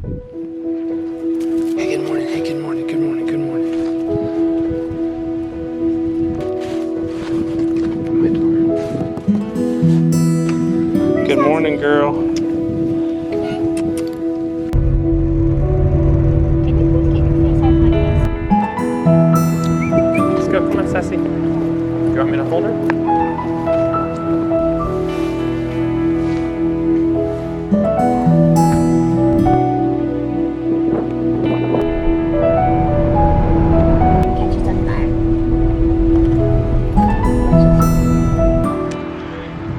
Hey, good morning. Hey, good morning. Good morning. Good morning. Good morning, girl. Let's go. Come on, Sassy. You want me to hold her?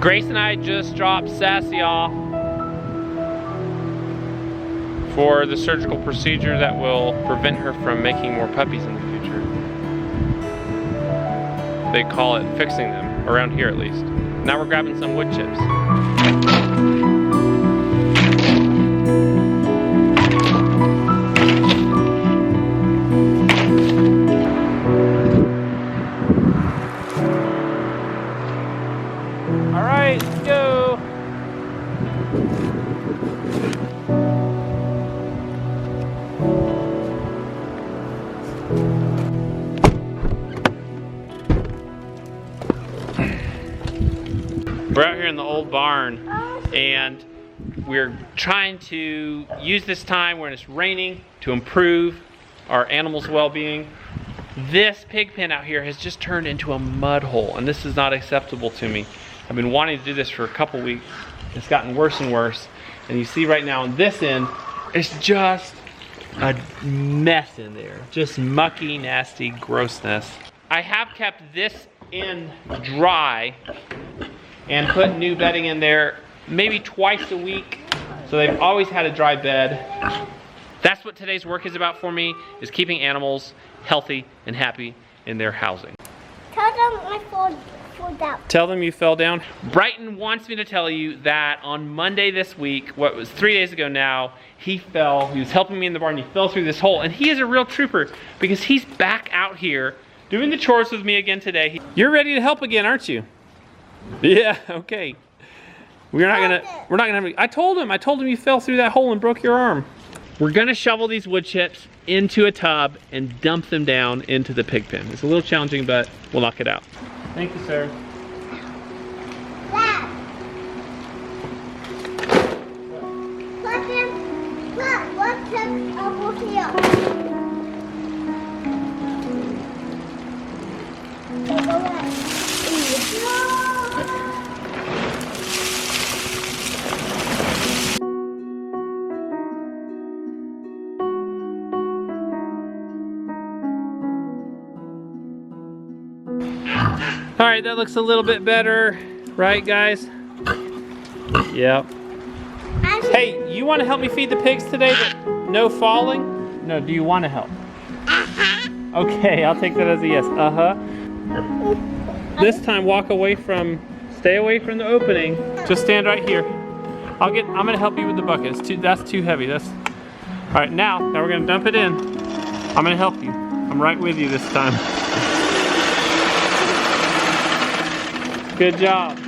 Grace and I just dropped Sassy off for the surgical procedure that will prevent her from making more puppies in the future. They call it fixing them, around here at least. Now we're grabbing some wood chips. We're out here in the old barn and we're trying to use this time when it's raining to improve our animals' well-being. This pig pen out here has just turned into a mud hole and this is not acceptable to me. I've been wanting to do this for a couple weeks. It's gotten worse and worse. And you see right now on this end, it's just a mess in there. Just mucky, nasty grossness. I have kept this end dry and put new bedding in there maybe twice a week. So they've always had a dry bed. That's what today's work is about for me, is keeping animals healthy and happy in their housing. Tell them I fell down. Tell them you fell down. Brighton wants me to tell you that on Monday this week, what was 3 days ago now, he fell. He was helping me in the barn. He fell through this hole. And he is a real trooper because he's back out here doing the chores with me again today. You're ready to help again, aren't you? Yeah, okay. We're not gonna have, I told him you fell through that hole and broke your arm. We're gonna shovel these wood chips into a tub and dump them down into the pig pen. It's a little challenging, but we'll knock it out. Thank you, sir. Dad. What's over here? Take away. All right, that looks a little bit better, right, guys? Yep. Hey, you want to help me feed the pigs today, but no falling? No, do you want to help? Okay, I'll take that as a yes. This time, stay away from the opening. Just stand right here. I'm gonna help you with the bucket. That's too heavy. All right, now we're gonna dump it in. I'm gonna help you. I'm right with you this time. Good job.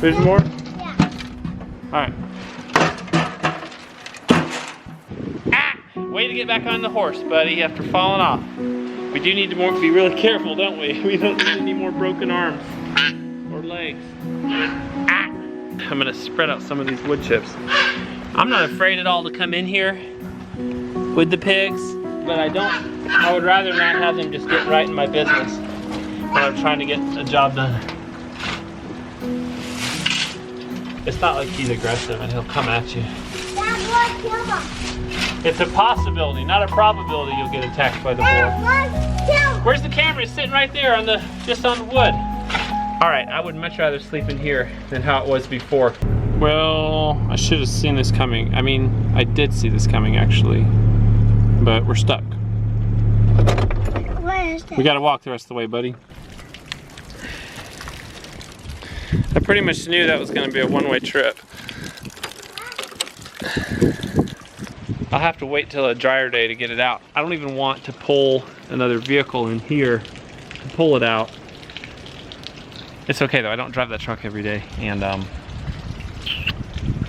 There's more? Yeah. All right. Ah! Way to get back on the horse, buddy, after falling off. We do need to be really careful, don't we? We don't need any more broken arms or legs. Ah! I'm gonna spread out some of these wood chips. I'm not afraid at all to come in here with the pigs, but I would rather not have them just get right in my business when I'm trying to get a job done. It's not like he's aggressive and he'll come at you. It's a possibility, not a probability you'll get attacked by the bull. Where's the camera? It's sitting right there just on the wood. All right, I would much rather sleep in here than how it was before. Well, I should have seen this coming. I mean, I did see this coming actually, but we're stuck. Where is that? We gotta walk the rest of the way, buddy. I pretty much knew that was gonna be a one-way trip. I'll have to wait till a drier day to get it out. I don't even want to pull another vehicle in here to pull it out. It's okay though, I don't drive that truck every day, and I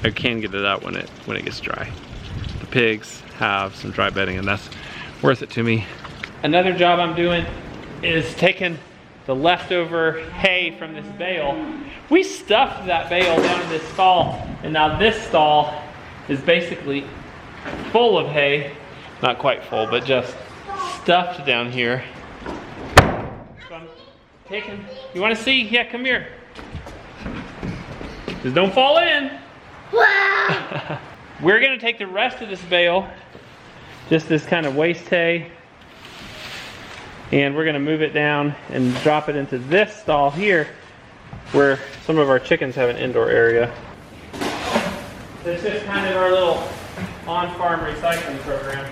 can get it out when it gets dry. The pigs have some dry bedding, and that's worth it to me. Another job I'm doing is taking the leftover hay from this bale. We stuffed that bale down in this stall, and now this stall is basically full of hay. Not quite full, but just stuffed down here. So I'm taking, you wanna see? Yeah, come here. Just don't fall in. Wow. We're gonna take the rest of this bale, just this kind of waste hay, and we're gonna move it down and drop it into this stall here where some of our chickens have an indoor area. This is kind of our little on-farm recycling program,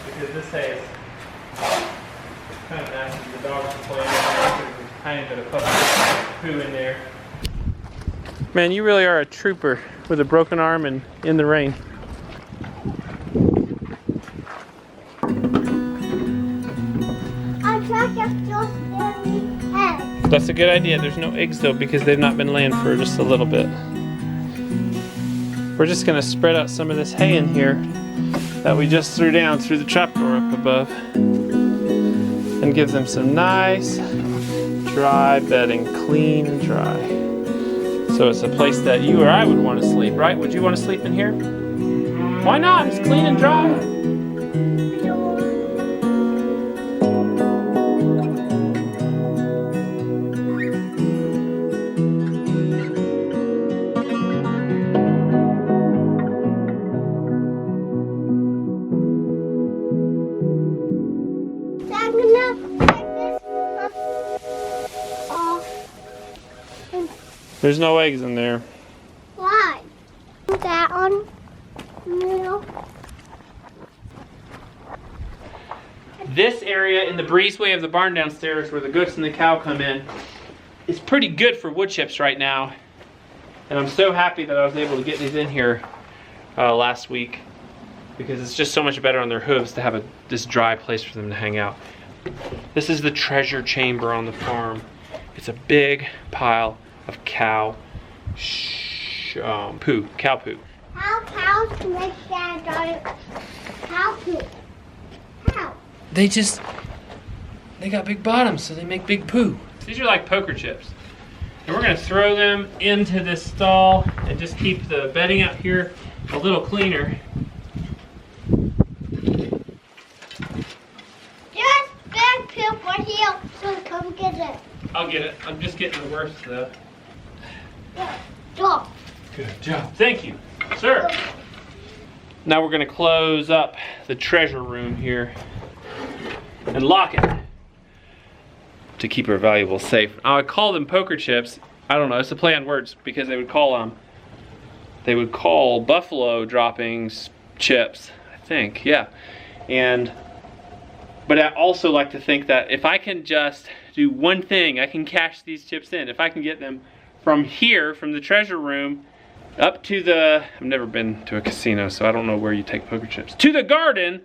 because this hay is kind of nasty. The dogs play in there. There's a tiny bit of puppy poo in there. Man, you really are a trooper with a broken arm and in the rain. I tried to just very eggs. That's a good idea. There's no eggs though, because they've not been laying for just a little bit. We're just gonna spread out some of this hay in here that we just threw down through the trapdoor up above and give them some nice dry bedding, clean and dry. So it's a place that you or I would want to sleep, right? Would you want to sleep in here? Why not? It's clean and dry. So I'm gonna take this off. There's no eggs in there. Why? That on. No. This area in the breezeway of the barn downstairs where the goats and the cow come in is pretty good for wood chips right now. And I'm so happy that I was able to get these in here last week, because it's just so much better on their hooves to have this dry place for them to hang out. This is the treasure chamber on the farm. It's a big pile of cow poo. How cows make that diet? Cow poop. How? They got big bottoms, so they make big poo. These are like poker chips. And we're gonna throw them into this stall and just keep the bedding out here a little cleaner. Just big poop right here, so come get it. I'll get it. I'm just getting the worst though. Yeah, stop. Good job. Thank you, sir. Now we're gonna close up the treasure room here and lock it to keep our valuables safe. I would call them poker chips. I don't know, it's a play on words, because they would call buffalo droppings chips, I think, yeah. But I also like to think that if I can just do one thing, I can cash these chips in. If I can get them from here, from the treasure room, up to the, I've never been to a casino, so I don't know where you take poker chips, to the garden,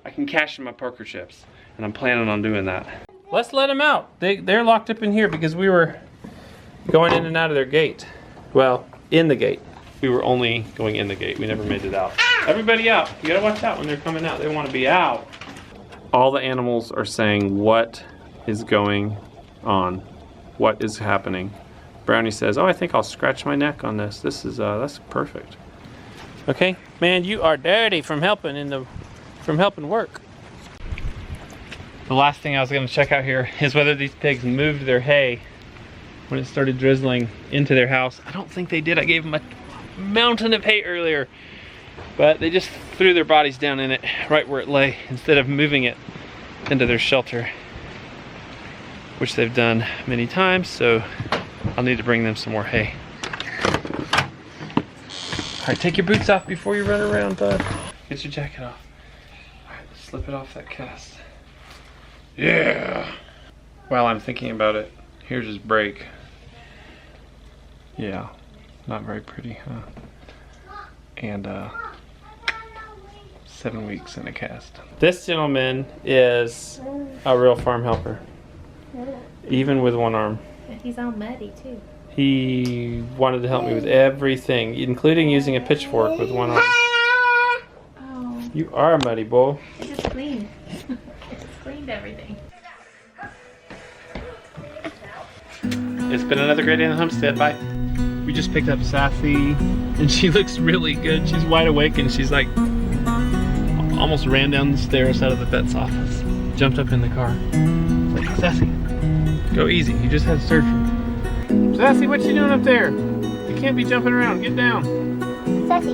I can cash in my poker chips. And I'm planning on doing that. Let's let them out. They're locked up in here because we were going in and out of their gate. Well, in the gate. We were only going in the gate. We never made it out. Everybody out. You gotta watch out when they're coming out. They want to be out. All the animals are saying what is going on. What is happening. Brownie says, oh, I think I'll scratch my neck on this. This is, that's perfect. Okay, man, you are dirty from helping work. The last thing I was going to check out here is whether these pigs moved their hay when it started drizzling into their house. I don't think they did. I gave them a mountain of hay earlier, but they just threw their bodies down in it right where it lay instead of moving it into their shelter, which they've done many times, so I'll need to bring them some more hay. All right, take your boots off before you run around, bud. Get your jacket off. All right, slip it off that cast. Yeah. While I'm thinking about it, here's his break. Yeah, not very pretty, huh? And 7 weeks in a cast. This gentleman is a real farm helper, even with one arm. He's all muddy too. He wanted to help me with everything, including using a pitchfork with one arm. Oh You are a muddy boy. It just cleaned. It just cleaned everything. It's been another great day in the homestead. Bye. We just picked up Sassy, and she looks really good. She's wide awake, and she's like almost ran down the stairs out of the vet's office. Jumped up in the car. Like, Sassy, go easy. You just had surgery. Sassy, what you doing up there? You can't be jumping around. Get down. Sassy.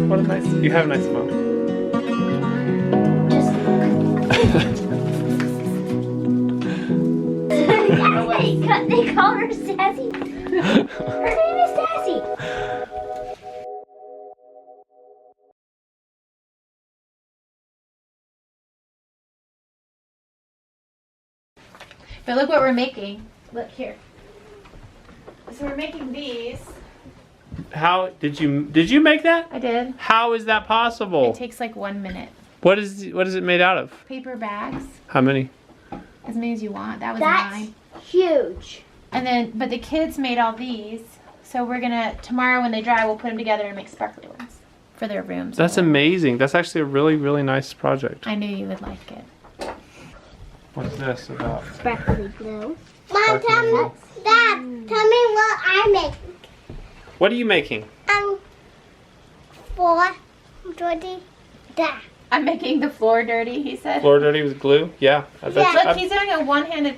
What a nice. You have a nice smile. They call her Sassy. Her name is Sassy. But look what we're making. Look here. So we're making these. How did you make that? I did. How is that possible? It takes like 1 minute. What is it made out of? Paper bags. How many? As many as you want. That was That's mine. huge. And then, but the kids made all these. So we're gonna, tomorrow when they dry, we'll put them together and make sparkly ones for their rooms. That's amazing. That's actually a really, really nice project. I knew you would like it. What's this about? Sparkly blue. Mom, Sparkly tell me, blue. Dad, tell me what I make. What are you making? For Jordy, Dad. I'm making the floor dirty, he said. Floor dirty with glue? Yeah. Look, he's doing a one-handed